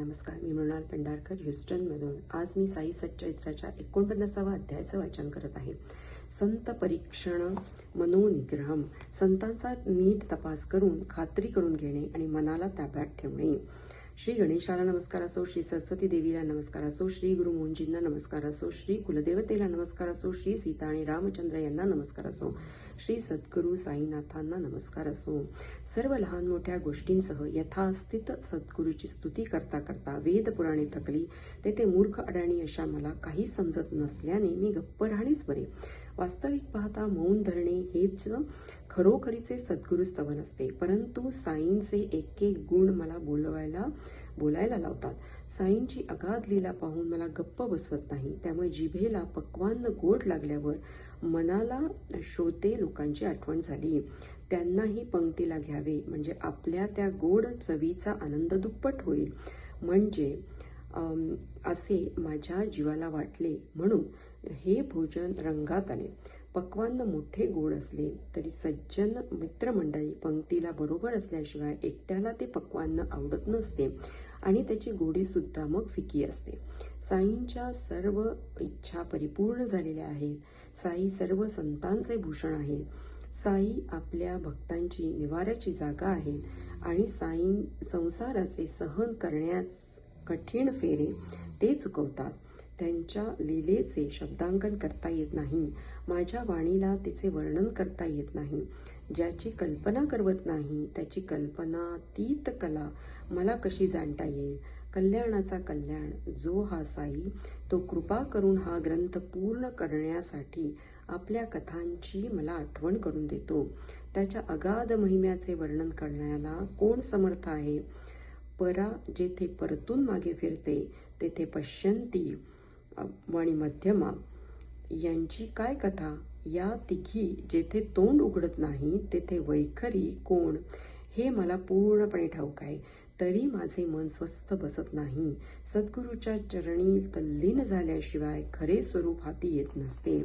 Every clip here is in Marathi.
नमस्कार, मी मृणाल पेंढारकर ह्युस्टनमधून. आज मी साई सच्चरित्राच्या 49व्या अध्यायाचं वाचन करत आहे. संत परीक्षण मनोनिग्रहम. संतांचा नीट तपास करून खात्री करून घेणे आणि मनाला ताब्यात ठेवणे. श्री गणेशाला नमस्कार असो, श्री सरस्वती देवीला नमस्कार असो, श्री गुरु मोंजींना नमस्कार असो, श्री कुलदेवतेला नमस्कार असो, श्री सीता आणि रामचंद्र यांना नमस्कार असो, श्री सद्गुरू साईनाथांना नमस्कार असो. सर्व लहान मोठ्या गोष्टींसह यथास्थित सद्गुरूची स्तुती करता करता वेद पुराणे थकली. तेथे मूर्ख अडाणी अशा मला काही समजत नसल्याने मी गप्प राहणेच बरे. वास्तविक पाहता मौन धरणे हेच खरोखरीचे सद्गुरु स्तवन असते. परंतु साईंचे एक एक गुण मला बोलायला लावतात. साईंची अगाध लीला पाहून मला गप्प बसवत नाही. त्यामुळे जिभेला पक्वान्न गोड लागल्यावर मनाला श्रोते लोकांची आठवण झाली. त्यांनाही पंक्तीला घ्यावे म्हणजे आपल्या त्या गोड चवीचा आनंद दुप्पट होईल म्हणजे असे माझ्या जीवाला वाटले. म्हणून हे भोजन रंगात आले. पक्वान्न मोठे गोड असले तरी सज्जन मित्रमंडळी पंक्तीला बरोबर असल्याशिवाय एकट्याला ते पक्वान्न आवडत नसते आणि त्याची गोडी सुद्धा मग फिकी असते. साईंच्या सर्व इच्छा परिपूर्ण झालेल्या आहेत. साई सर्व संतांचे भूषण आहेत. साई आपल्या भक्तांची निवाऱ्याची जागा आहेत आणि साई संसाराचे सहन करण्यास कठीण फेरे ते चुकवतात. त्यांच्या लीलेचे शब्दांकन करता येत नाही. माझ्या वाणीला तिचे वर्णन करता येत नाही. ज्याची कल्पना करवत नाही त्याची कल्पनातीत कला मला कशी जाणता येईल. कल्याणाचा कल्याण जो हा साई, तो कृपा करून हा ग्रंथ पूर्ण करण्यासाठी आपल्या कथांची मला आठवण करून देतो. त्याच्या अगाध महिम्याचे वर्णन करण्याला कोण समर्थ आहे. परा जेथे परतून मागे फिरते तेथे पश्यंती आणि मध्यमा यांची काय कथा. या तिघी जेथे तोंड उघडत नाही तेथे वैखरी कोण हे मला पूर्णपणे ठाऊक आहे. तरी माझे मन स्वस्थ बसत नाही. सद्गुरूच्या चरणी तल्लीन झाल्याशिवाय खरे स्वरूप हाती येत नसते.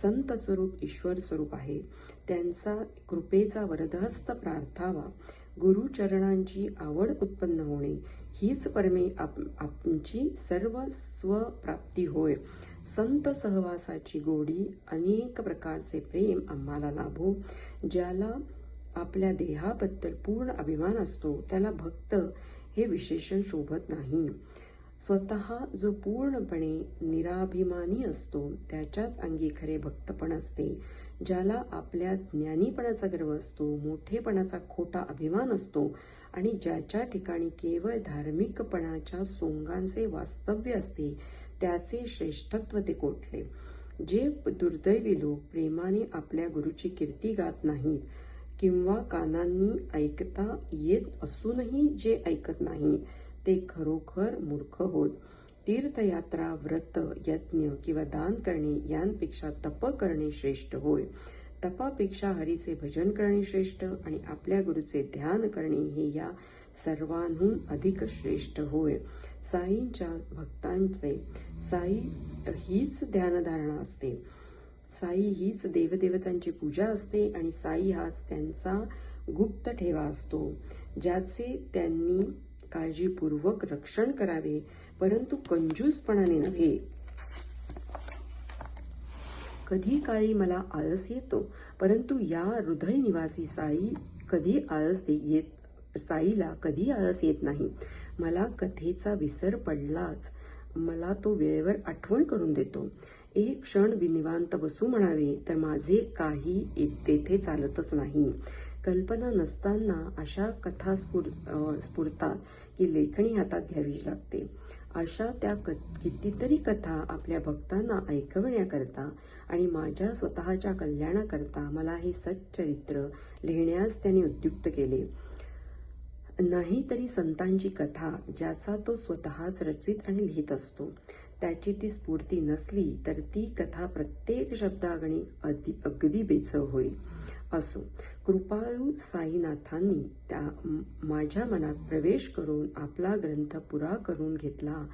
संत स्वरूप ईश्वर स्वरूप आहे. त्यांचा कृपेचा वरदहस्त प्रार्थावा. गुरुचरणांची आवड उत्पन्न होणे हीच परमे आमची सर्व स्वप्राप्ती होय. संत सहवासाची गोडी, अनेक प्रकारचे प्रेम आम्हाला लाभो. ज्याला आपल्या देहाबद्दल पूर्ण अभिमान असतो त्याला भक्त हे विशेषण शोभत नाही. स्वतः जो पूर्णपणे निराभिमानी असतो त्याच्याच अंगी खरे भक्तपण असते. ज्याला आपल्या ज्ञानीपणाचा गर्व असतो, मोठेपणाचा खोटा अभिमान असतो आणि ज्याच्या ठिकाणी केवळ धार्मिकपणाच्या सोंगांचे वास्तव्य असते त्याचे श्रेष्ठत्व ते कोठले. जे दुर्दैवी लोक प्रेमाने आपल्या गुरुची कीर्ती गात नाहीत किंवा कानांनी ऐकता येत असूनही जे ऐकत नाहीत ते खरोखर मूर्ख होत. तीर्थयात्रा, व्रत, यज्ञ किंवा दान करणे यांपेक्षा तप करणे श्रेष्ठ होय. तपापेक्षा हरीचे भजन करणे श्रेष्ठ आणि आपल्या गुरुचे ध्यान करणे हे या सर्वांहून अधिक श्रेष्ठ होय. साईंच्या भक्तांचे साई हीच ध्यानधारणा असते. साई हीच देवदेवतांची पूजा असते आणि साई हाच त्यांचा गुप्त ठेवा असतो ज्याचे त्यांनी काळजीपूर्वक रक्षण करावे, परंतु कंजूसपणाने नव्हे. कधी काळी मला आळस येतो, परंतु या हृदय निवासी साईला कधी आळस येत नाही. मला कथेचा विसर पडलाच मला तो वेळेवर आठवण करून देतो. एक क्षण निवांत बसू म्हणावे तर माझे काही तेथे चालतच नाही. कल्पना नसताना अशा कथा स्फुरतात की लेखणी हातात घ्यावी लागते. अशा त्या कितीतरी कथा आपल्या भक्तांना ऐकवण्याकरता आणि माझ्या स्वतःच्या कल्याणाकरता मला हे सच्चरित्र लिहिण्यास त्यांनी उद्युक्त केले. नाही तरी संतांची कथा ज्याचा तो स्वतःच रचित आणि लिहित असतो त्याची ती स्फूर्ती नसली तर ती कथा प्रत्येक शब्दागणी अगदी बेचव होईल. असो, कृपाळू साईनाथांनी त्या माझ्या मनात प्रवेश करून आपला ग्रंथ पुरा करून घेतला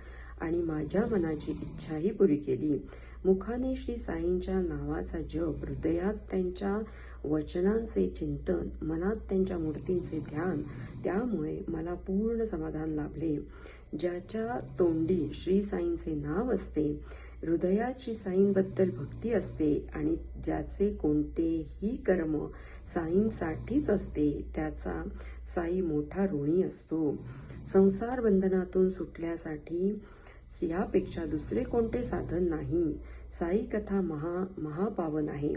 आणि माझ्या मनाची इच्छाही पुरी केली. मुखाने श्री साईंच्या नावाचा जप, हृदयात त्यांच्या वचनांचे चिंतन, मनात त्यांच्या मूर्तींचे ध्यान, त्यामुळे मला पूर्ण समाधान लाभले. ज्याच्या तोंडी श्री साईंचे नाव असते, हृदयात श्री साईंबद्दल भक्ती असते आणि ज्याचे कोणतेही कर्म साईंसाठीच असते, त्याचा साई मोठा ऋणी असतो. संसार बंधनातून सुटण्यासाठी यापेक्षा दुसरे कोणते साधन नाही. साई कथा महापावन आहे.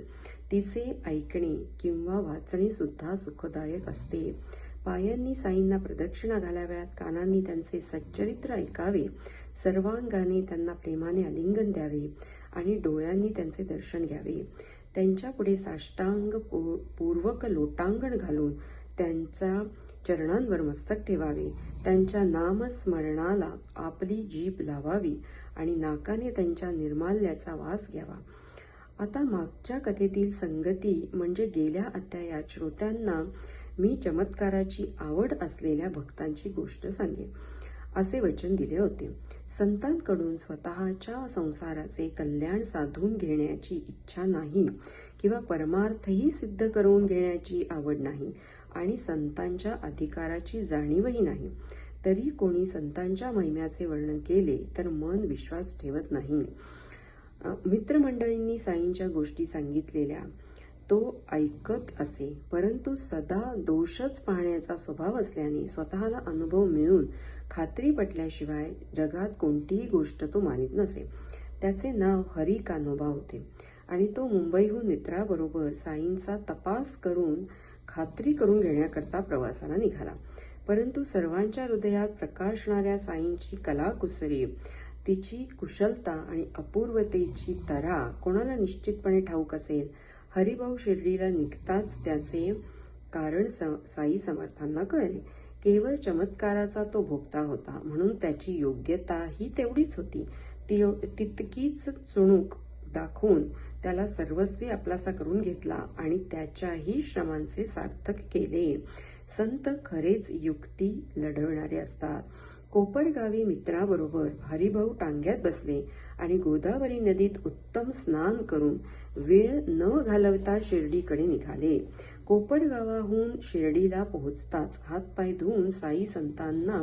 तिचे ऐकणे किंवा वाचणे सुद्धा सुखदायक असते. पायांनी साईंना प्रदक्षिणा घालाव्यात, कानांनी त्यांचे सच्चरित्र ऐकावे, सर्वांगाने त्यांना प्रेमाने आलिंगन द्यावे आणि डोळ्यांनी त्यांचे दर्शन घ्यावे. त्यांच्या पुढे साष्टांग पूर्वक लोटांगण घालून त्यांच्या चरणांवर मस्तक ठेवावे. त्यांच्या नामस्मरणाला आपली जीभ लावावी आणि नाकाने त्यांच्या निर्माल्याचा वास घ्यावा. आता मागच्या कथेतील संगती म्हणजे गेल्या अध्यायात श्रोत्यांना मी चमत्काराची आवड असलेल्या भक्तांची गोष्ट सांगेन असे वचन दिले होते. संतांकडून स्वतःच्या संसाराचे कल्याण साधून घेण्याची इच्छा नाही किंवा परमार्थही सिद्ध करून घेण्याची आवड नाही आणि संतांच्या अधिकाराची जाणीवही नाही. तरी कोणी संतांच्या महिम्याचे वर्णन केले तर मन विश्वास ठेवत नाही. मित्रमंडळींनी साईंच्या गोष्टी सांगितलेल्या तो ऐकत असे, परंतु सदा दोषच पाहण्याचा स्वभाव असल्याने स्वतःला अनुभव मिळून खात्री पटल्याशिवाय जगात कोणतीही गोष्ट तो मानित नसे. त्याचे नाव हरी कान्होबा होते आणि तो मुंबईहून मित्राबरोबर साईंचा तपास करून खात्री करून घेण्याकरता प्रवासाला निघाला. परंतु सर्वांच्या हृदयात प्रकाशणाऱ्या साईंची कलाकुसरी, तिची कुशलता आणि अपूर्वतेची तरा कोणाला निश्चितपणे ठाऊक असेल. हरिभाऊ शिर्डीला निघताच त्याचे कारण साई समर्थांना कळले. केवळ चमत्काराचा तो भोगता होता म्हणून त्याची योग्यता ही तेवढीच होती. तितकीच चुणूक दाखवून त्याला सर्वस्वी आपलासा करून घेतला आणि त्याच्याही श्रमांचे सार्थक केले. संत खरेच युक्ती लढवणारे असतात. कोपरगावी मित्राबरोबर हरिभाऊ टांग्यात बसले आणि गोदावरी नदीत उत्तम स्नान करून वेळ न घालवता शिर्डीकडे निघाले. कोपरगावाहून शिर्डीला पोहोचताच हातपाय धुवून साई संतांना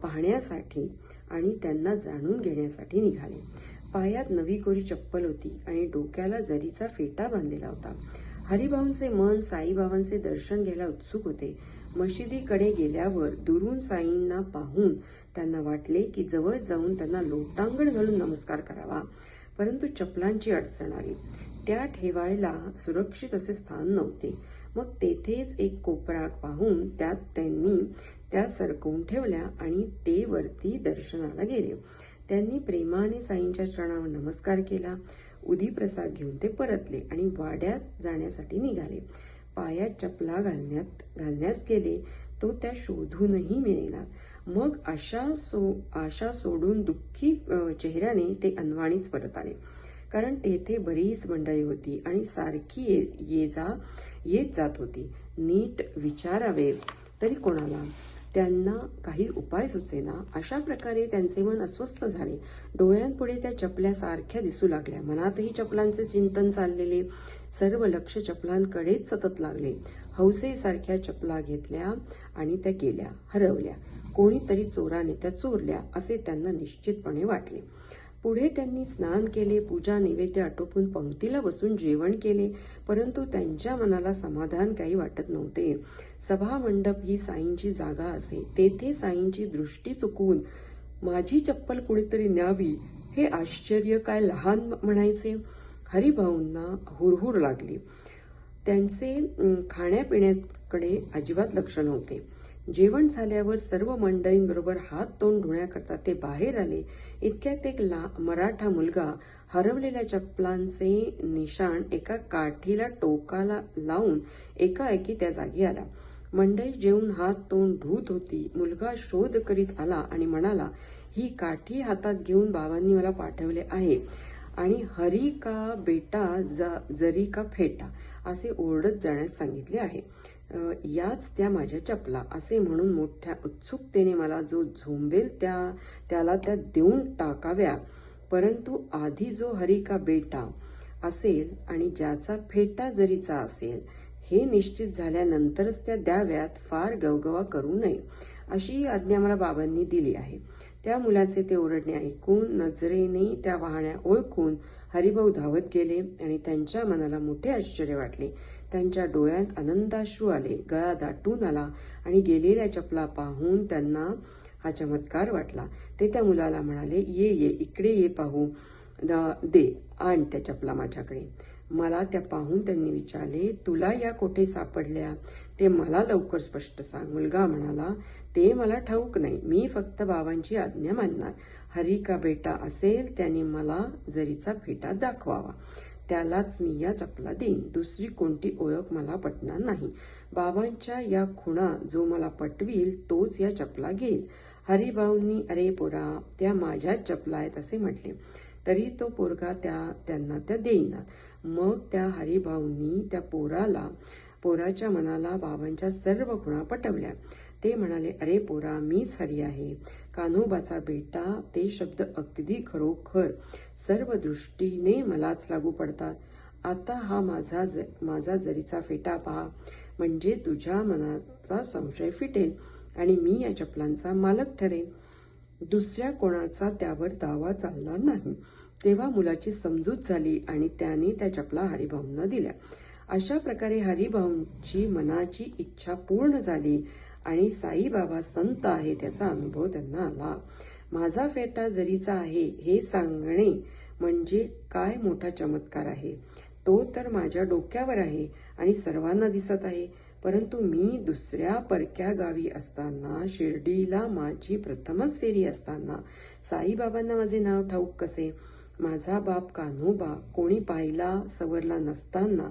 पाहण्यासाठी आणि त्यांना जाणून घेण्यासाठी निघाले. पायात नवी कोरी चप्पल होती आणि डोक्याला जरीचा फेटा बांधलेला होता. हरिभाऊंचे मन साईबाबांचे दर्शन घ्यायला उत्सुक होते. मशिदीकडे गेल्यावर दुरून साईंना पाहून त्यांना वाटले की जवळ जाऊन त्यांना लोटांगण घालून नमस्कार करावा, परंतु चपलांची अडचण आली. त्या ठेवायला सुरक्षित असे स्थान नव्हते. मग तेथेच एक कोपरा पाहून त्यात त्यांनी त्या सरकवून ठेवल्या आणि ते वरती दर्शनाला गेले. त्यांनी प्रेमाने साईंच्या चरणावर नमस्कार केला. उदी-प्रसाद घेऊन ते परतले आणि वाड्यात जाण्यासाठी निघाले. पायात चपला घालण्यास गेले तो त्या शोधूनही मिळेना. मग आशा सोडून दुःखी चेहऱ्याने ते अनवाणीच परत आले, कारण तेथे बरीच मंडळी होती आणि सारखी येत जात होती. नीट विचारावे तरी कोणाला, त्यांना काही उपाय सुचेना. अशा प्रकारे त्यांचे मन अस्वस्थ झाले. डोळ्यांपुढे त्या चपल्या सारख्या दिसू लागल्या. मनातही चपलांचे चिंतन चाललेले. सर्व लक्ष चपलांकडेच सतत लागले. हौसेसारख्या चपला घेतल्या आणि त्या गेल्या, हरवल्या. कोणीतरी चोराने त्या चोरल्या असे त्यांना निश्चितपणे वाटले. पुढे त्यांनी स्नान केले, पूजा नैवेद्य आटोपून पंक्तीला बसून जेवण केले, परंतु त्यांच्या मनाला समाधान काही वाटत नव्हते. सभा मंडप ही साईंची जागा असे. तेथे साईंची दृष्टी चुकवून माझी चप्पल कुणीतरी न्यावी हे आश्चर्य काय लहान म्हणायचे. हरिभाऊंना हुरहुर लागली. त्यांचे खाण्यापिण्याकडे अजिबात लक्ष नव्हते. जेवण झाल्यावर सर्व मंडळींबरोबर हात तोंड धुण्याकरता ते बाहेर आले. इतक्यात एक मराठा मुलगा हरवलेल्या चपलांचे निशाण एका काठीला टोकाला लावून एकाएकी त्या जागी आला. मंडळी जेवून हात तोंड धुत होती. मुलगा शोध करीत आला आणि म्हणाला, ही काठी हातात घेऊन बाबांनी मला पाठवले आहे आणि हरी का बेटा जरी का फेटा असे ओरडत जाण्यास सांगितले आहे. याच त्या माझ्या चपला असे म्हणून मोठ्या उत्सुकतेने मला जो झोंबेल त्याला त्या देऊन टाकाव्या, परंतु आधी जो हरी का बेटा असेल आणि ज्याचा फेटा जरीचा असेल हे निश्चित झाल्यानंतरच त्या द्याव्यात. फार गवगवा करू नये. अशी आज्ञा मला बाबांनी दिली आहे. त्या मुलाचे ते ओरडणे ऐकून, नजरेने त्या वाहण्या ओळखून हरिभाऊ धावत गेले आणि त्यांच्या मनाला मोठे आश्चर्य वाटले. त्यांच्या डोळ्यात आनंदाश्रू आले, गळा दाटून आला आणि गेलेल्या चपला पाहून त्यांना हा चमत्कार वाटला. ते त्या मुलाला म्हणाले, ये ये, इकडे ये, पाहू दे, आण त्या चपला माझ्याकडे. मला त्या पाहून त्यांनी विचारले, तुला या कोठे सापडल्या ते मला लवकर स्पष्ट सांग. मुलगा म्हणाला, ते मला ठाऊक नाही, मी फक्त बाबांची आज्ञा मानणार. हरी का बेटा असेल त्याने मला जरीचा फेटा दाखवावा, त्यालाच मी या चपला देईन. दुसरी कोणती ओळख मला पटणार नाही. बाबांच्या या खुणा जो मला पटवील तोच या चपला घेईल. हरिभाऊंनी अरे पोरा, त्या माझ्याच चपला आहेत असे म्हटले, तरी तो पोरगा त्यांना त्या देईना. मग त्या हरिभाऊंनी त्या पोराच्या मनाला बाबांच्या सर्व खुणा पटवल्या. ते म्हणाले, अरे पोरा, मीच हरी आहे, कान्होबाचा बेटा. ते शब्द अगदी खरोखर सर्व दृष्टीने मलाच लागू पडतात. आता हा माझा जरीचा फेटा पहा, म्हणजे तुझ्या मनाचा संशय फिटेल आणि मी या चपलांचा मालक ठरेन. दुसऱ्या कोणाचा त्यावर दावा चालणार नाही. तेव्हा मुलाची समजूत झाली आणि त्याने त्या चपला हरिभाऊंना दिल्या. अशा प्रकारे हरिभाऊंची मनाची इच्छा पूर्ण झाली आणि साईबाबा संत आहे त्याचा अनुभव त्यांना आला. माझा फेटा जरीचा आहे हे सांगणे म्हणजे काय मोठा चमत्कार आहे. तो तर माझ्या डोक्यावर आहे आणि सर्वांना दिसत आहे. परंतु मी दुसऱ्या परक्या गावी असताना, शिर्डीला माझी प्रथमच फेरी असताना साईबाबांना माझे नाव ठाऊक कसे? माझा बाप कान्होबा कोणी पाहिला सवरला नसताना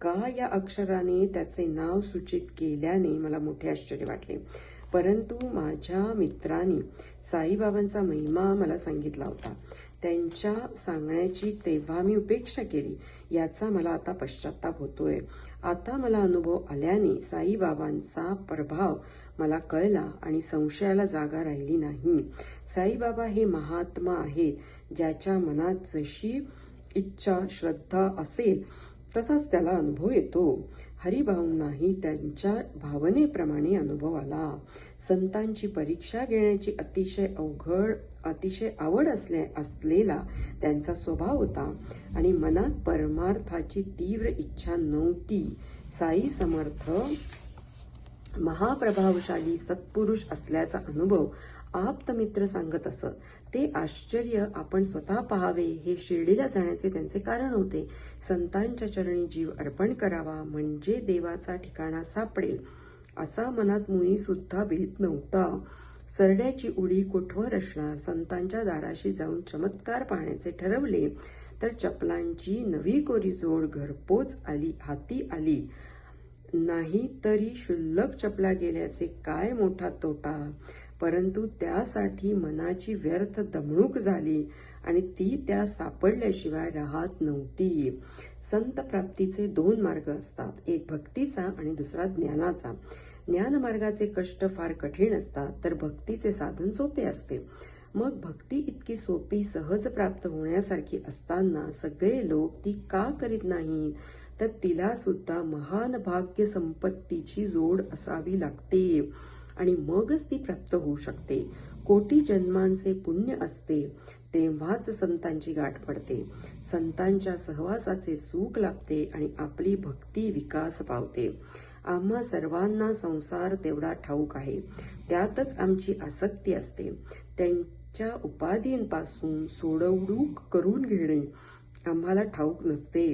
का या अक्षराने त्याचे नाव सूचित केल्याने मला मोठे आश्चर्य वाटले. परंतु माझ्या मित्रांनी साईबाबांचा महिमा मला सांगितला होता. त्यांच्या सांगण्याची तेव्हा मी उपेक्षा केली. याचा मला आता पश्चाताप होतोय. आता मला अनुभव आल्याने साईबाबांचा प्रभाव मला कळला आणि संशयाला जागा राहिली नाही. साईबाबा हे महात्मा आहेत, ज्याच्या मनात जशी इच्छा श्रद्धा असेल तसाच त्याला अनुभव येतो. हरिभाऊंनाही त्यांच्या भावनेप्रमाणे अनुभव आला. संतांची परीक्षा घेण्याची अतिशय आवड असलेला त्यांचा स्वभाव होता आणि मनात परमार्थाची तीव्र इच्छा नव्हती. साई समर्थ महाप्रभावशाली सत्पुरुष असल्याचा अनुभव आप्तमित्र सांगत असत. ते आश्चर्य आपण स्वतः पाहावे हे शिर्डीला जाण्याचे त्यांचे कारण होते. संतांच्या चरणी जीव अर्पण करावा म्हणजे देवाचा ठिकाणा सापडेल असा मनात मुळी सुद्धा भेद नव्हता. सरड्याची उडी कुठवर असणार. संतांच्या दाराशी जाऊन चमत्कार पाहण्याचे ठरवले तर चपलांची नवी कोरी जोड घरपोच हाती आली नाही तरी क्षुल्लक चपला गेल्याचे काय मोठा तोटा. परंतु त्यासाठी मनाची व्यर्थ दमणूक झाली आणि ती त्या सापडल्याशिवाय राहत नव्हती. संत प्राप्तीचे 2 मार्ग असतात, एक भक्तीचा आणि दुसरा ज्ञानाचा. ज्ञानमार्गाचे कष्ट फार कठीण असतात तर भक्तीचे साधन सोपे असते. मग भक्ती इतकी सोपी सहज प्राप्त होण्यासारखी असताना सगळे लोक ती का करीत नाहीत? तर तिला सुद्धा महान भाग्य संपत्तीची जोड असावी लागते आणि मगच ती प्राप्त होऊ शकते. कोटी जन्मांचे पुण्य असते तेव्हाच संतांची गाठ पडते. संतांच्या सहवासाचे सुख लाभते आणि आपली भक्ती विकास पावते. आम्हा सर्वांना संसार तेवढा ठाऊक आहे, त्यातच आमची आसक्ती असते. त्यांच्या उपाधींपासून सोडवणूक करून घेणे आम्हाला ठाऊक नसते.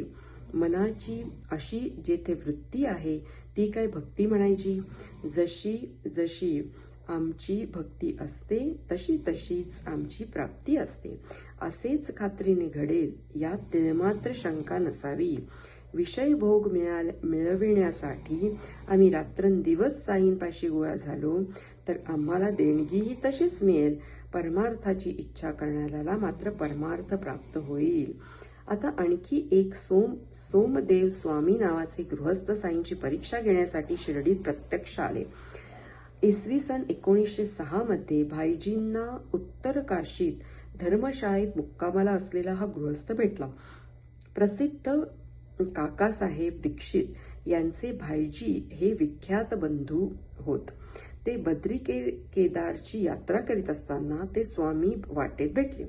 मनाची अशी जेथे वृत्ती आहे ती काय भक्ती म्हणायची? जशी जशी आमची भक्ती असते तशी तशीच आमची प्राप्ती असते असेच खात्रीने घडेल, यात तिळमात्र शंका नसावी. विषय भोग मिळविण्यासाठी आम्ही रात्रंदिवस साईंपाशी गोळा झालो तर आम्हाला देणगीही तशीच मिळेल. परमार्थाची इच्छा करणाऱ्याला मात्र परमार्थ प्राप्त होईल. आता आणखी एक सोमदेव स्वामी नावाचे गृहस्थ साईंची परीक्षा घेण्यासाठी शिर्डीत प्रत्यक्ष आले. इसवी सन 1906 मध्ये भाईजींना उत्तर काशीत धर्मशाळेत मुक्कामाला असलेला हा गृहस्थ भेटला. प्रसिद्ध काकासाहेब दीक्षित यांचे भाईजी हे विख्यात बंधू होत. ते बद्री केदारची यात्रा करीत असताना ते स्वामी वाटेत भेटले.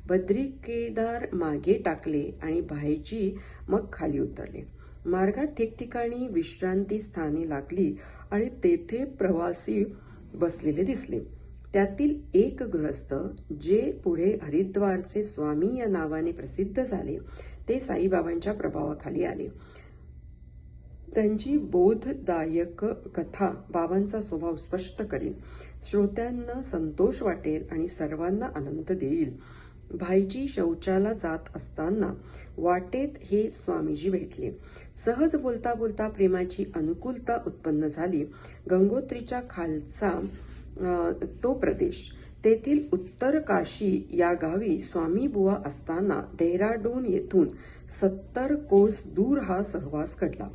बद्री केदार मागे टाकले आणि भाईजी मग खाली उतरले. मार्गात ठिकठिकाणी विश्रांती स्थाने लागली आणि तेथे प्रवासी बसलेले दिसले. त्यातील एक गृहस्थ, जे पुढे हरिद्वारचे स्वामी या नावाने प्रसिद्ध झाले, ते साईबाबांच्या प्रभावाखाली आले. त्यांची बोधदायक कथा बाबांचा स्वभाव स्पष्ट करेल, श्रोत्यांना संतोष वाटेल आणि सर्वांना आनंद देईल. भाईजी शौचाला जात असताना वाटेत हे स्वामीजी भेटले. सहज बोलता बोलता प्रेमाची अनुकूलता उत्पन्न झाली. गंगोत्रीच्या खालचा तो प्रदेश, तेथील उत्तर काशी या गावी स्वामी बुवा असताना डेहराडून येथून 70 कोस दूर हा सहवास घडला.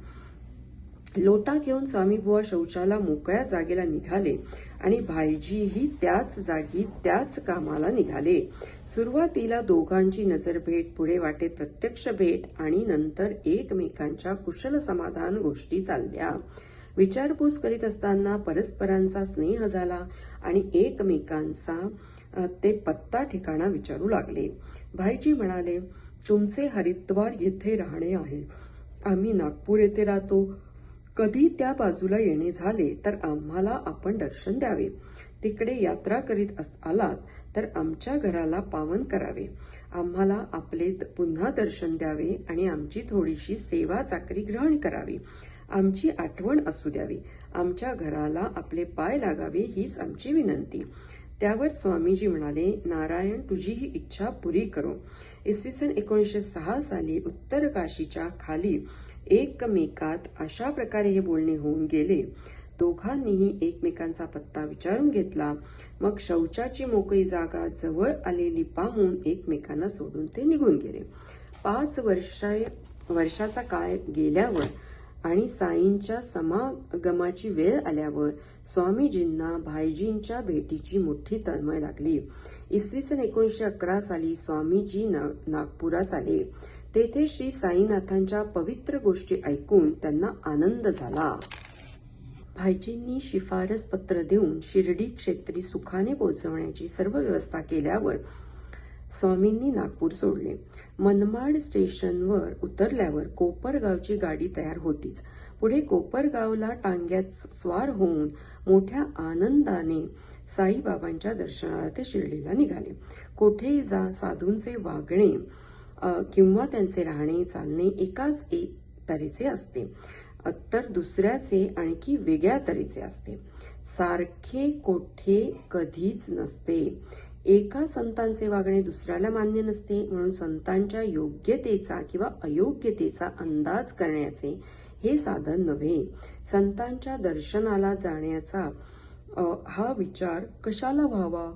लोटा घेऊन स्वामी बुवा शौचाला मोकळ्या जागेला निघाले आणि भाईजीही त्याच जागी त्याच कामाला निघाले. सुरुवातीला दोघांची नजरभेट, पुढे वाटेत प्रत्यक्ष भेट आणि नंतर एकमेकांच्या कुशल समाधान गोष्टी चालल्या. विचारपूस करीत असताना परस्परांचा स्नेह झाला आणि एकमेकांचा ते पत्ता ठिकाणा विचारू लागले. भाईजी म्हणाले, तुमचे हरिद्वार येथे राहणे आहे. आम्ही नागपूर येथे राहतो. कधी त्या बाजूला येणे झाले तर आम्हाला आपण दर्शन द्यावे. तिकडे यात्रा करीत आलात तर आमच्या घराला पावन करावे. आम्हाला आपले पुन्हा दर्शन द्यावे आणि आमची थोडीशी सेवा चाकरी ग्रहण करावी. आमची आठवण असू द्यावी. आमच्या घराला आपले पाय लागावे हीच आमची विनंती. त्यावर स्वामीजी म्हणाले, नारायण तुझी ही इच्छा पुरी करो. इसवी सन 1906 साली उत्तर काशीच्या खाली एकमेकात अशा प्रकारे हे बोलणे होऊन गेले. दोघांनीही एकमेकांचा पत्ता विचारून घेतला. मग शौचाची मोकळी जागा जवळ आलेली पाहून एकमेकांना सोडून ते निघून गेले. 5 वर्षाचा काळ गेल्यावर आणि साईंच्या समागमाची वेळ आल्यावर स्वामीजींना भाईजींच्या भेटीची मोठी तळमळ लागली. इसवी सन 1911 साली स्वामीजी नागपुरास आले. तेथे श्री साईनाथांच्या पवित्र गोष्टी ऐकून त्यांना आनंद झाला. भाईजींनी शिफारस पत्र देऊन शिर्डी क्षेत्री सुखाने पोहोचवण्याची सर्व व्यवस्था केल्यावर स्वामींनी नागपूर सोडले. मनमाड स्टेशनवर उतरल्यावर कोपरगावची गाडी तयार होतीच. पुढे कोपरगावला टांग्यात स्वार होऊन मोठ्या आनंदाने साईबाबांच्या दर्शनाला ते शिर्डीला निघाले. कोठेही जा, साधूंचे वागणे किंवा त्यांचे राहणे चालणे एकाच तऱ्हेचे असते, तर दुसऱ्याचे आणखी वेगळ्या तऱ्हेचे असते. सारखे कोठे कधीच नसते. एका संतांचे वागणे दुसऱ्याला मान्य नसते. म्हणून संतांच्या योग्यतेचा किंवा अयोग्यतेचा अंदाज करण्याचे हे साधन नव्हे. संतांच्या दर्शनाला जाण्याचा हा विचार कशाला व्हावा?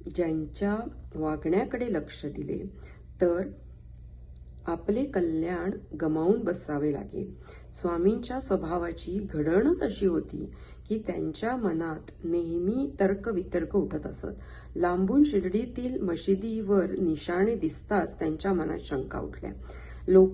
ज्यांच्या वागण्याकडे लक्ष दिले तर आपले कल्याण गमावून बसावे लागेल. स्वामींच्या स्वभावाची घडणच अशी होती की त्यांच्या मनात नेहमी तर्कवितर्क उठत असत. लांबून शिर्डीतील मशिदीवर निशाणे दिसताच त्यांच्या मनात शंका उठल्या.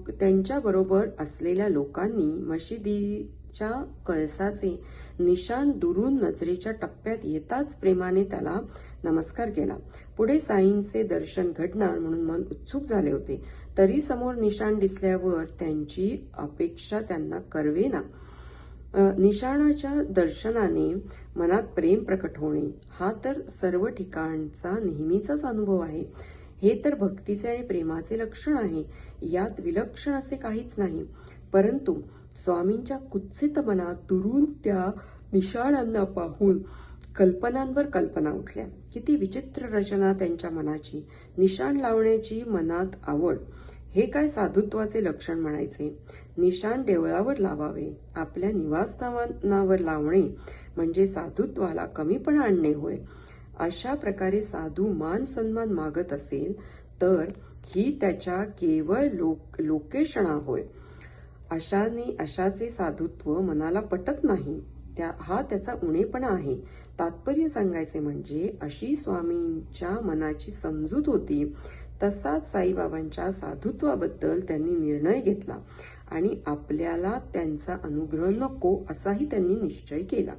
त्यांच्या बरोबर असलेल्या लोकांनी मशिदीच्या कळसाचे निशाण दुरून नजरेच्या टप्प्यात येताच प्रेमाने त्याला नमस्कार केला. पुढे साईंचे दर्शन घडणार म्हणून मन उत्सुक झाले होते. तरी समोर निशाण दिसल्यावर त्यांची अपेक्षा त्यांना करवेना. निशाणाच्या दर्शनाने मनात प्रेम प्रकट होणे हा तर सर्व ठिकाणचा नेहमीचाच अनुभव आहे. हे तर भक्तीचे आणि प्रेमाचे लक्षण आहे. यात विलक्षण असे काहीच नाही. परंतु स्वामींच्या कुत्सित मनात दुरून त्या निशाणांना पाहून कल्पनांवर कल्पना उठल्या. किती विचित्र रचना त्यांच्या मनाची. निशाण लावण्याची मनात आवड हे काय साधुत्वाचे लक्षण म्हणायचे? निशाण देवळावर लावावे, आपल्या निवासस्थानावर लावणे म्हणजे साधुत्वाला कमीपणा आणणे होय. अशा प्रकारे साधू मान सन्मान मागत असेल तर ही त्याच्या केवळ लोकेशणा होय. अशाचे साधुत्व मनाला पटत नाही. हा त्याचा उणेपणा आहे. तात्पर्य सांगायचे म्हणजे अशी स्वामींच्या मनाची समजूत होती. तसाच साईबाबांच्या साधुत्वाबद्दल त्यांनी निर्णय घेतला आणि आपल्याला त्यांचा अनुग्रह नको असाही त्यांनी निश्चय केला.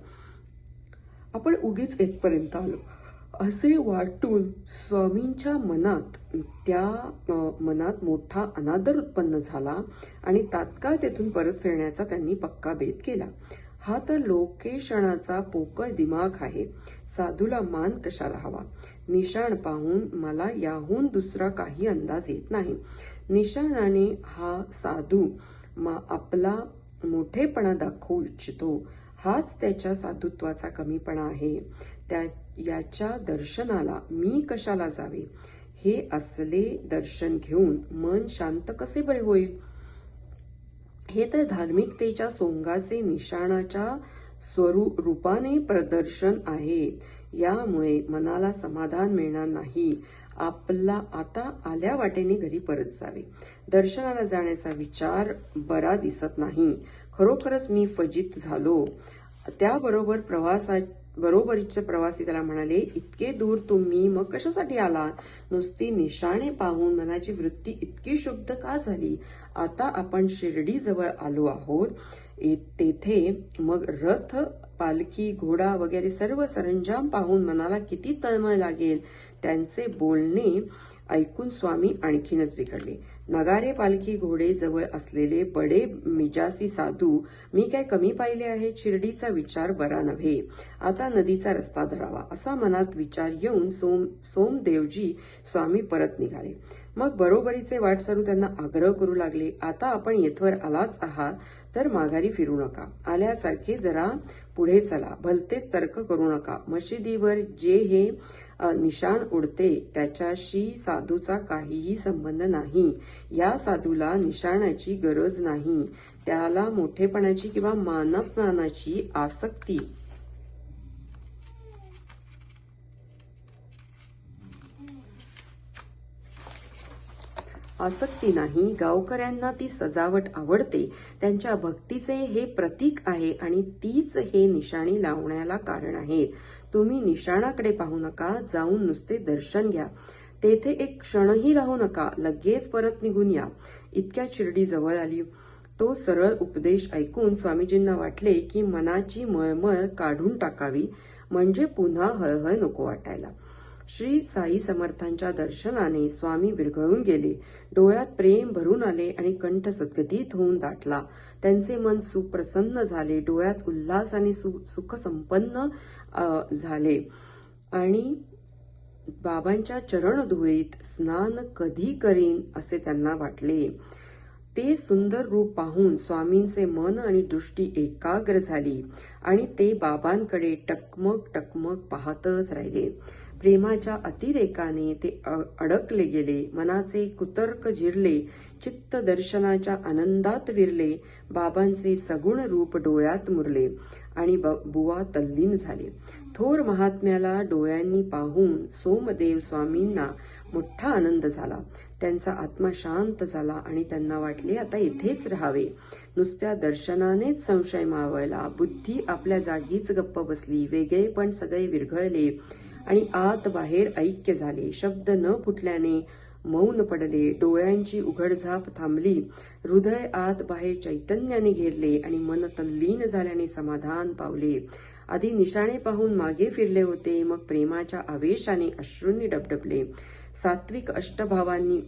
आपण उगीच इथपर्यंत आलो असे वाटून स्वामींच्या मनात मोठा अनादर उत्पन्न झाला आणि तात्काळ तेथून परत फिरण्याचा त्यांनी पक्का बेत केला. हा तर लोकेशणाचा पोकळ दिमाग आहे. साधूला मान कशाला हवा? निशाण पाहून मला याहून दुसरा काही अंदाज येत नाही. निशाणाने हा साधू आपला मोठेपणा दाखवू इच्छितो. हाच त्याच्या साधुत्वाचा कमीपणा आहे. याच्या दर्शनाला मी कशाला जावे? हे असले दर्शन घेऊन मन शांत कसे बरे होईल? हे तर धार्मिकतेच्या सोंगाचे निशाणाच्या रूपाने प्रदर्शन आहे. यामुळे मनाला समाधान मिळणार नाही. आपला आता आल्या वाटेने घरी परत जावे. दर्शनाला जाण्याचा विचार बरा दिसत नाही. खरोखरच मी फजित झालो. त्याबरोबर बरोबरीचे प्रवासी त्याला म्हणाले, इतके दूर तुम्ही मग कशासाठी आलात? नुसती निशाणे पाहून मनाची वृत्ती इतकी शुद्ध का झाली? आता आपण शिर्डी जवळ आलो आहोत. तेथे मग रथ, पालखी, घोडा वगैरे सर्व सरंजाम पाहून मनाला किती तळमळ लागेल. त्यांचे बोलणे ऐकून स्वामी आणखीनच बिघडले. नगारे, पालखी, घोडे जवळ असलेले बडे मिजासी साधू मी काय कमी पाहिले आहे? शिर्डीचा विचार बरा नव्हे. आता नदीचा रस्ता धरावा असा मनात विचार येऊन सोमदेवजी स्वामी परत निघाले. मग बरोबरीचे वाटसरू त्यांना आग्रह करू लागले, आता आपण येथवर आलाच आहात तर माघारी फिरू नका. आल्यासारखे जरा पुढे चला. भलतेच तर्क करू नका. मशिदीवर जे हे निशाण उडते त्याच्याशी साधूचा काहीही संबंध नाही. या साधूला निशाणाची गरज नाही. त्याला मोठेपणाची किंवा मानपमानाची आसक्ती नाही. गावकऱ्यांना ती सजावट आवडते. त्यांच्या भक्तीचे हे प्रतीक आहे आणि तीच हे निशाणी लावण्याला कारण आहे. तुम्ही निशाणाकडे पाहू नका. जाऊन नुसते दर्शन घ्या. तेथे एक क्षणही राहू नका. लगेच परत निघून या. इतक्यात शिर्डी जवळ आली. तो सरळ उपदेश ऐकून स्वामीजींना वाटले की मनाची मळमळ काढून टाकावी, म्हणजे पुन्हा हळहळ नको वाटायला. श्री साई समर्थांच्या दर्शनाने स्वामी विरघळून गेले. डोळ्यात प्रेम भरून आले आणि कंठ सद्गदित होऊन दाटला. त्यांचे मन सुप्रसन्न झाले. डोळ्यात उल्हासाने सुख संपन्न झाले आणि बाबांच्या चरणधुळीत स्नान कधी करीन असे त्यांना वाटले. ते सुंदर रूप पाहून स्वामींचे मन आणि दृष्टी एकाग्र झाली आणि ते बाबांकडे टकमक टकमक पाहतच राहिले. प्रेमाच्या अतिरेकाने ते अडकले गेले. मनाचे कुतर्क जिरले. चित्त दर्शनाच्या आनंदात विरले. बाबांचे सगुण रूप डोळ्यात मुरले आणि बुवा तल्लीन झाले. थोर महात्म्याला डोळ्यांनी पाहून सोमदेव स्वामींना मोठा आनंद झाला. त्यांचा आत्मा शांत झाला आणि त्यांना वाटले आता इथेच राहावे. नुसत्या दर्शनानेच संशय मावळला. बुद्धी आपल्या जागीच गप्प बसली. वेगळेपण सगळे विरघळले आणि आत बाहेर ऐक्य झाले. शब्द न फुटल्याने मौन पडले. डोळ्यांची उघडझाप थांबली. हृदय आत बाहेर चैतन्याने घेरले आणि मन तल्लीन झाल्याने समाधान पावले. आधी निशाणे पाहून मागे फिरले होते, मग प्रेमाच्या आवेशाने अश्रूंनी डबडबले. सात्विक अष्टभावांनी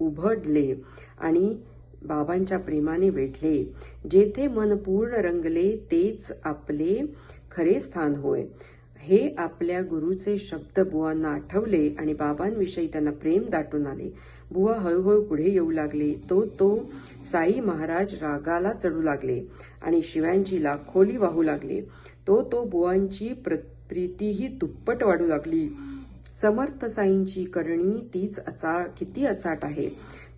उभडले आणि बाबांच्या प्रेमाने वेढले. जेथे मन पूर्ण रंगले तेच आपले खरे स्थान होय. हे आपल्या गुरुचे शब्द बुवांना आठवले आणि बाबांविषयी त्यांना प्रेम दाटून आले. बुवा हळूहळू पुढे येऊ लागले. तो साई महाराज रागाला चढू लागले आणि शिव्यांची लाखोली वाहू लागले. तो बुवांची प्रीतीही दुप्पट वाढू लागली. समर्थ साईंची करणी किती अचाट आहे.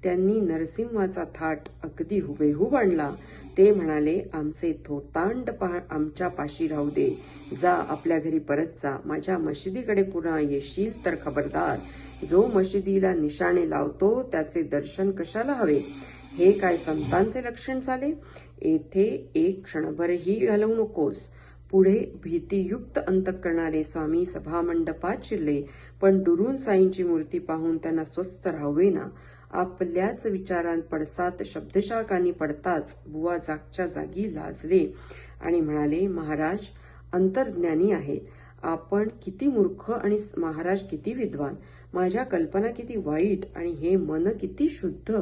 त्यांनी नरसिंहाचा थाट अगदी हुबेहूब आणला. ते म्हणाले, आमचे थोतांड आमच्या पाशी राहू दे. जा, आपल्या घरी परत जा. माझ्या मशिदीकडे पुन्हा येशील तर खबरदार. जो मशिदीला निशाणे लावतो त्याचे दर्शन कशाला हवे? हे काय संतांचे लक्षण झाले? येथे एक क्षणभरही घालवू नकोस. पुढे भीतीयुक्त अंतःकरणाने स्वामी सभामंडपात शिरले, पण दुरून साईंची मूर्ती पाहून त्यांना स्वस्थ राहावेना. आपल्याच विचारांत पडसात शब्दशाखांनी पडताच बुवा जागच्या जागी लाजले आणि म्हणाले, महाराज, अंतर्ज्ञानी आहेत. आपण किती मूर्ख आणि महाराज किती विद्वान. माझ्या कल्पना किती वाईट आणि हे मन किती शुद्ध.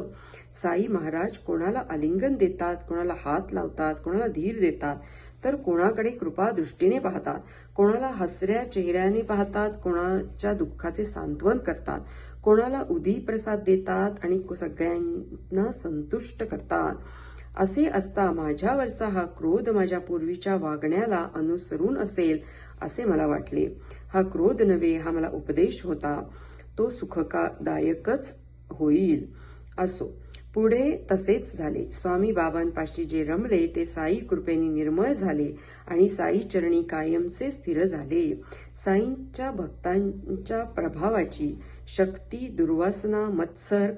साई महाराज कोणाला आलिंगन देतात, कोणाला हात लावतात, कोणाला धीर देतात, तर कोणाकडे कृपा दृष्टीने पाहतात, कोणाला हसऱ्या चेहऱ्याने पाहतात, कोणाच्या दुःखाचे सांत्वन करतात, कोणाला उदी प्रसाद देतात आणि सगळ्यांना संतुष्ट करतात. असे असता माझ्यावरचा हा क्रोध माझ्या पूर्वीच्या वागण्याला अनुसरून असेल असे मला वाटले. हा क्रोध नव्हे, हा मला उपदेश होता. तो सुखदायकच होईल. असो, पुढे तसेच झाले. स्वामी बाबांपाशी जे रमले ते साई कृपेने निर्मळ झाले आणि साई चरणी कायमचे स्थिर झाले. साईंच्या भक्तांच्या प्रभावाची शक्ती दुर्वासना मत्सर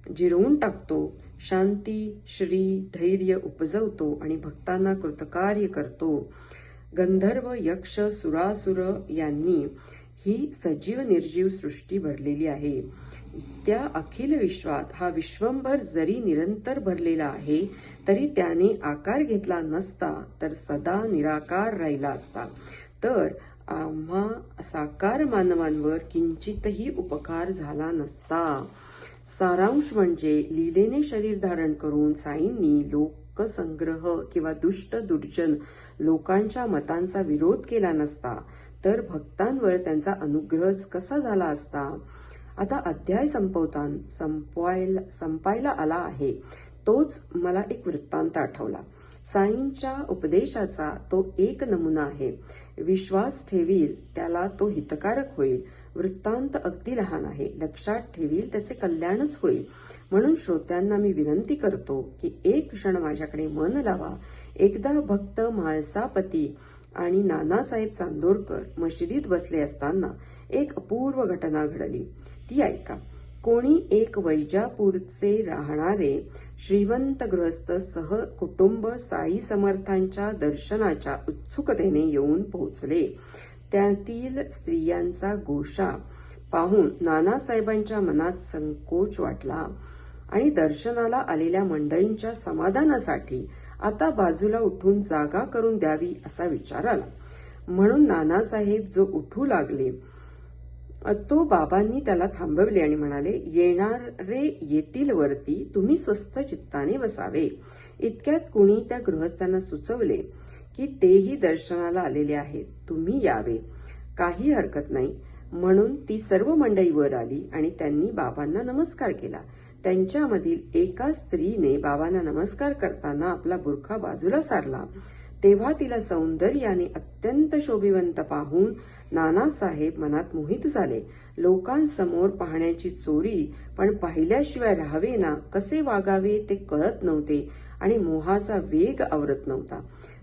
जिरवून टाकतो, शांती श्री धैर्य उपजवतो आणि भक्तांना कृतकार्य करतो. गंधर्व यक्ष सुरासुर यांनी ही सजीव निर्जीव सृष्टी भरलेली आहे. त्या अखिल विश्वात हा विश्वंभर जरी निरंतर भरलेला आहे तरी त्याने आकार घेतला नसता तर सदा निराकार राहिला असता, तर आम्हा साकार मानवांवर किंचितही उपकार झाला नसता. सारांश म्हणजे लीलेने शरीर धारण करून साईंनी लोकसंग्रह किंवा दुष्ट दुर्जन लोकांच्या मतांचा विरोध केला नसता तर भक्तांवर त्यांचा अनुग्रह कसा झाला असता. आता अध्याय संपायला आला आहे. तोच मला एक वृत्तांत आठवला. साईंच्या उपदेशाचा तो एक नमुना आहे. विश्वास ठेवील त्याला तो हितकारक होईल. वृत्तांत अगदी लहान आहे, लक्षात ठेवील त्याचे कल्याणच होईल. म्हणून श्रोत्यांना मी विनंती करतो की एक क्षण माझ्याकडे मन लावा. एकदा भक्त म्हाळसापती आणि नानासाहेब चांदोरकर मशिदीत बसले असताना एक अपूर्व घटना घडली. ती ऐका. कोणी एक वैजापूरचे राहणारे श्रीमंत गृहस्थ सह कुटुंब साई समर्थांच्या दर्शनाच्या उत्सुकतेने येऊन पोहोचले. त्यातील स्त्रियांचा गोषा पाहून नानासाहेबांच्या मनात संकोच वाटला आणि दर्शनाला आलेल्या मंडळींच्या समाधानासाठी आता बाजूला उठून जागा करून द्यावी असा विचार आला. म्हणून नानासाहेब जो उठू लागले तो बाबांनी त्याला थांबवले आणि म्हणाले, येणारे येतील वरती, तुम्ही स्वस्थ चित्ताने बसावे. इतक्यात कुणी त्या गृहस्थांना सुचवले की तेही दर्शनाला आलेले आहेत, तुम्ही यावे. काही हरकत नाही म्हणून ती सर्व मंडळी वर आली आणि त्यांनी बाबांना नमस्कार केला. त्यांच्यामधील एका स्त्रीने बाबांना नमस्कार करताना आपला बुरखा बाजूला सारला. तेव्हा तिला सौंदर्याने अत्यंत शोभिवंत पाहून नानासाहेब मनात मोहित झाले. लोकांसमोर पाहण्याची चोरी, पण पाहिल्याशिवाय राहावे ना, कसे वागावे ते कळत नव्हते आणि मोहाचा वेग आवरत नव्हता.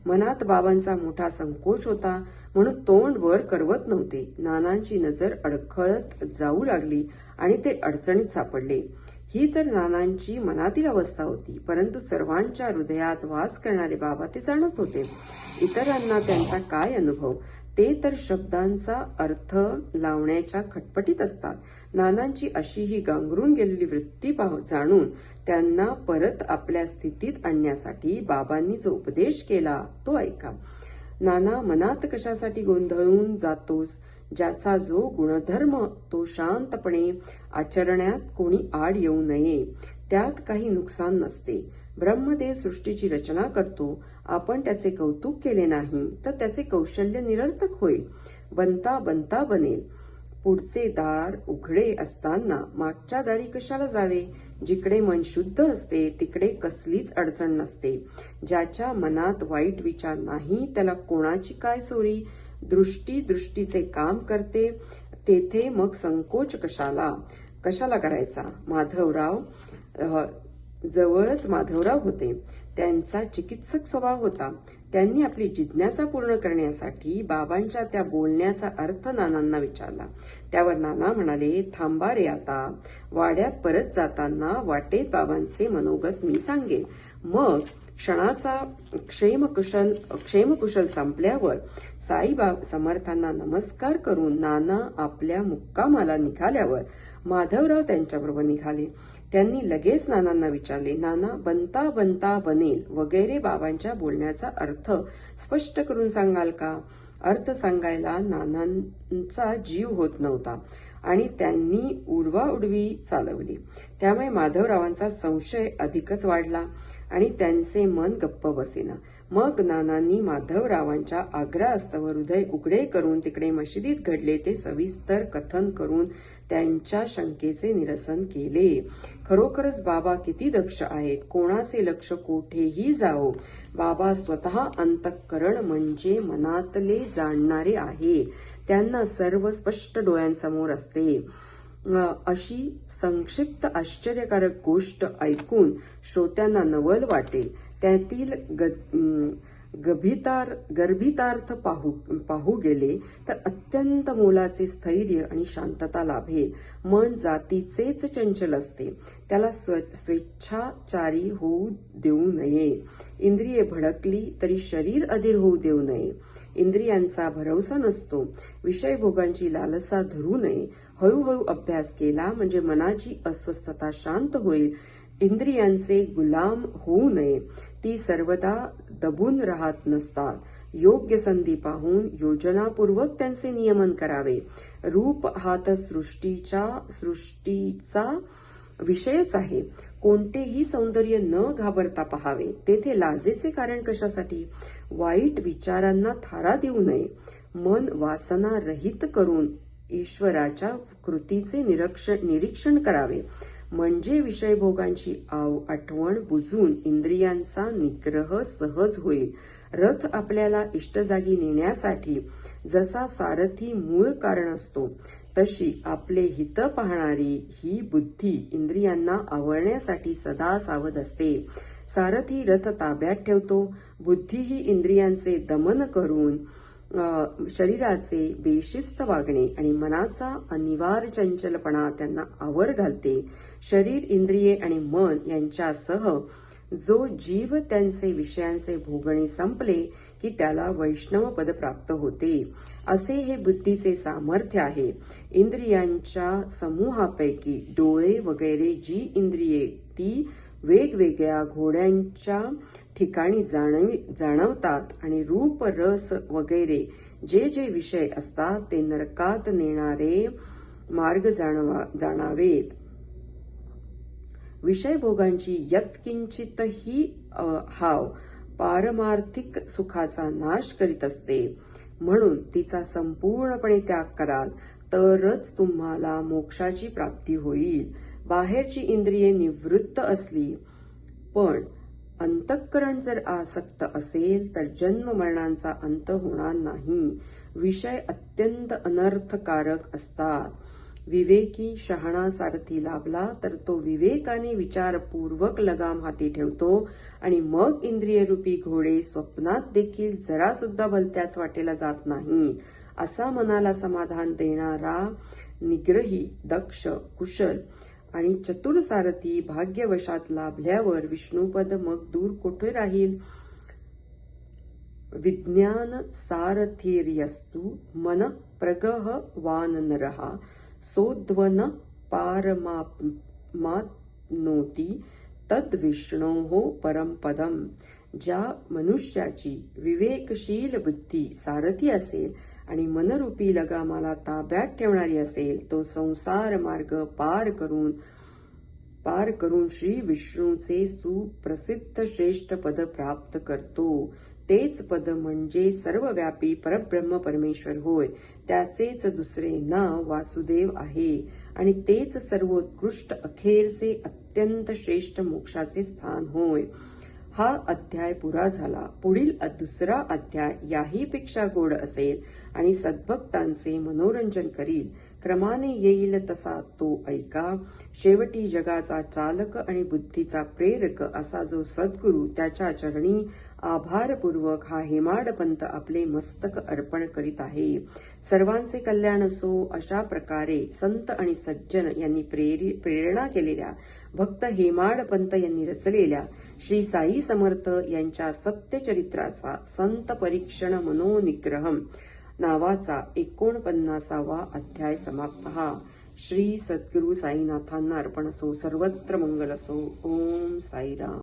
मनात बाबांचा मोठा संकोच होता म्हणून तोंड वर करवत नव्हते. नानांची नजर अडखळत जाऊ लागली आणि ते अडचणीत सापडले. ही तर नानांची मनातील अवस्था होती, परंतु सर्वांच्या हृदयात वास करणारे बाबा ते जाणत होते. इतरांना त्यांचा काय अनुभव ते तर शब्दांचा अर्थ लावण्याच्या खटपटीत असतात. नानांची अशी ही गांगरून गेलेली वृत्ती जाणून त्यांना परत आपल्या स्थितीत आणण्यासाठी बाबांनी जो उपदेश केला तो ऐका. नाना, मनात कशासाठी गोंधळून जातोस? ज्याचा जो गुणधर्म तो शांतपणे आचरण्यात कोणी आड येऊ नये. त्यात काही नुकसान नसते. ब्रह्मदेव सृष्टीची रचना करतो, आपण त्याचे कौतुक केले नाही तर त्याचे कौशल्य निरर्थक होईल. बनता बनता बनेल. पुढचे दार उघडे असताना मागच्या दारी कशाला जावे? जिकडे मन शुद्ध असते तिकडे कसलीच अडचण नसते. ज्याच्या मनात वाईट विचार नाही त्याला कोणाची काय चोरी? दृष्टी दृष्टीचे काम करते, तेथे मग संकोच कशाला करायचा? माधवराव जवळच माधवराव होते. त्यांचा चिकित्सक स्वभाव होता. त्यांनी आपली जिज्ञासा पूर्ण करण्यासाठी बाबांच्या त्या बोलण्याचा अर्थ नानांना विचारला. त्यावर नाना म्हणाले, थांबा रे आता. वाड्यात परत जाताना वाटेत बाबांचे मनोगत मी सांगेन. मग क्षणाचा क्षेमकुशल संपल्यावर साईबाबा समर्थांना नमस्कार करून नाना आपल्या मुक्कामाला निघाल्यावर माधवराव त्यांच्याबरोबर निघाले. त्यांनी लगेच नानांना विचारले, नाना, बनता बनता बनेल वगैरे बाबांच्या बोलण्याचा अर्थ स्पष्ट करून सांगाल का? अर्थ सांगायला नानांचा जीव होत नव्हता आणि त्यांनी उडवाउडवी चालवली. त्यामुळे माधवरावांचा संशय अधिकच वाढला आणि त्यांचे मन गप्प बसेना. मग नानांनी माधवरावांच्या आग्रहास्तव हृदय उघडे करून तिकडे मशिदीत घडले ते सविस्तर कथन करून त्यांच्या शंकेचे निरसन केले. खरोखरच बाबा किती दक्ष आहेत. कोणाचे लक्ष कोठेही जाओ, बाबा स्वतः अंतःकरण म्हणजे मनातले जाणणारे आहे. त्यांना सर्व स्पष्ट डोळ्यांसमोर असते. अशी संक्षिप्त आश्चर्यकारक गोष्ट ऐकून श्रोत्यांना नवल वाटेल. त्यातील गर्भितार्थ पाहू गेले तर अत्यंत मोलाचे स्थैर्य आणि शांतता लाभेल. मन जातीचेच चंचल असते, त्याला स्वेच्छाचारी होऊ देऊ नये. इंद्रिये भडकली तरी शरीर अधीर होऊ देऊ नये. इंद्रियांचा भरवसा नसतो. विषयभोगांची लालसा धरू नये. हळूहळू अभ्यास केला म्हणजे मनाची अस्वस्थता शांत होईल. इंद्रियांचे गुलाम होऊ नये. ती सर्वदा दबून राहत नसतात. योग्य संधी पाहून योजनापूर्वक त्यांचे नियमन करावे. रूप हा तर सृष्टीचा विषयच आहे. कोणतेही सौंदर्य न घाबरता पहावे. तेथे लाजेचे कारण कशासाठी? वाईट विचारांना थारा देऊ नये. मन वासना रहित करून ईश्वराच्या कृतीचे निरीक्षण करावे. म्हणजे विषयभोगांची आठवण बुजून इंद्रियांचा निग्रह सहज होईल. रथ आपल्याला इष्टजागी नेण्यासाठी जसा सारथी मूळ कारण असतो, तशी आपले हित पाहणारी ही बुद्धी इंद्रियांना आवरण्यासाठी सदा सावध असते. सारथी रथ ताब्यात ठेवतो. बुद्धी ही इंद्रियांचे दमन करून शरीराचे बेशिस्त वागणे आणि मनाचा अनिवार्य चंचलपणा त्यांना आवर घालते. शरीर, इंद्रिये आणि मन यांच्यासह जो जीव त्यांचे विषयांचे भोगणे संपले की त्याला वैष्णव पद प्राप्त होते. असे हे बुद्धीचे सामर्थ्य आहे. इंद्रियांच्या समूहापैकी डोळे वगैरे जी इंद्रिये ती वेगवेगळ्या घोड्यांच्या ठिकाणी जाणवतात आणि रूप, रस वगैरे जे जे विषय असतात ते नरकात नेणारे मार्ग जाणावेत. विषयभोगांची यत्किंचितही हाव पारमार्थिक सुखाचा नाश करीत असते. म्हणून तिचा संपूर्णपणे त्याग कराल तरच तुम्हाला मोक्षाची प्राप्ती होईल. बाहेरची इंद्रिये निवृत्त असली पण अंतःकरण जर आसक्त असेल तर जन्म मरणांचा अंत होणार नाही. विषय अत्यंत अनर्थकारक असतात. विवेकी शहाणा सारथी लाभला तर तो विवेकाने विचारपूर्वक लगाम हाती ठेवतो आणि मग इंद्रियरूपी घोडे स्वप्नात देखील जरा सुद्धा भलत्याच वाटेला जात नाही. असा मनाला समाधान देणारा निग्रही, दक्ष, कुशल आणि चतुर सारथी भाग्यवशात लाभल्यावर विष्णुपद मग दूर कोठे राहील. विज्ञान सारथीर्यस्तु मन प्रगहवान नरहा सोध्वन पारमाप्नोति तद्विष्णोः परमपदम. ज्या मनुष्याची विवेकशील बुद्धी सारथी असेल आणि मनरूपी लगामाला ताब्यात ठेवणारी असेल तो संसार मार्ग पार करून श्री विष्णूचे सुप्रसिद्ध श्रेष्ठ पद प्राप्त करतो. तेच पद म्हणजे सर्वव्यापी परब्रह्म परमेश्वर होय. त्याचेच दुसरे नाव वासुदेव आहे आणि तेच सर्वोत्कृष्ट अखेरचे अत्यंत श्रेष्ठ मोक्षाचे स्थान होय. हा अध्याय पुरा झाला. पुढील दुसरा अध्याय याहीपेक्षा गोड असेल आणि सद्भक्तांचे मनोरंजन करील. क्रमाने येईल तसा तो ऐका. शेवटी जगाचा चालक आणि बुद्धीचा प्रेरक असा जो सद्गुरू त्याच्या चरणी आभारपूर्वक हा हेमाडपंत आपले मस्तक अर्पण करीत आहे. सर्वांचे कल्याण असो अशा प्रकारे संत आणि सज्जन यांनी प्रेरणा केलेल्या भक्त हेमाडपंत यांनी रचलेल्या श्री साई समर्थ यांच्या सत्यचरित्राचा संत परीक्षण मनोनिग्रहम नावाचा 49वा अध्याय समाप्त. श्री सद्गुरू साईनाथांना अर्पण असो. सर्वत्र मंगल असो. ओम साईराम.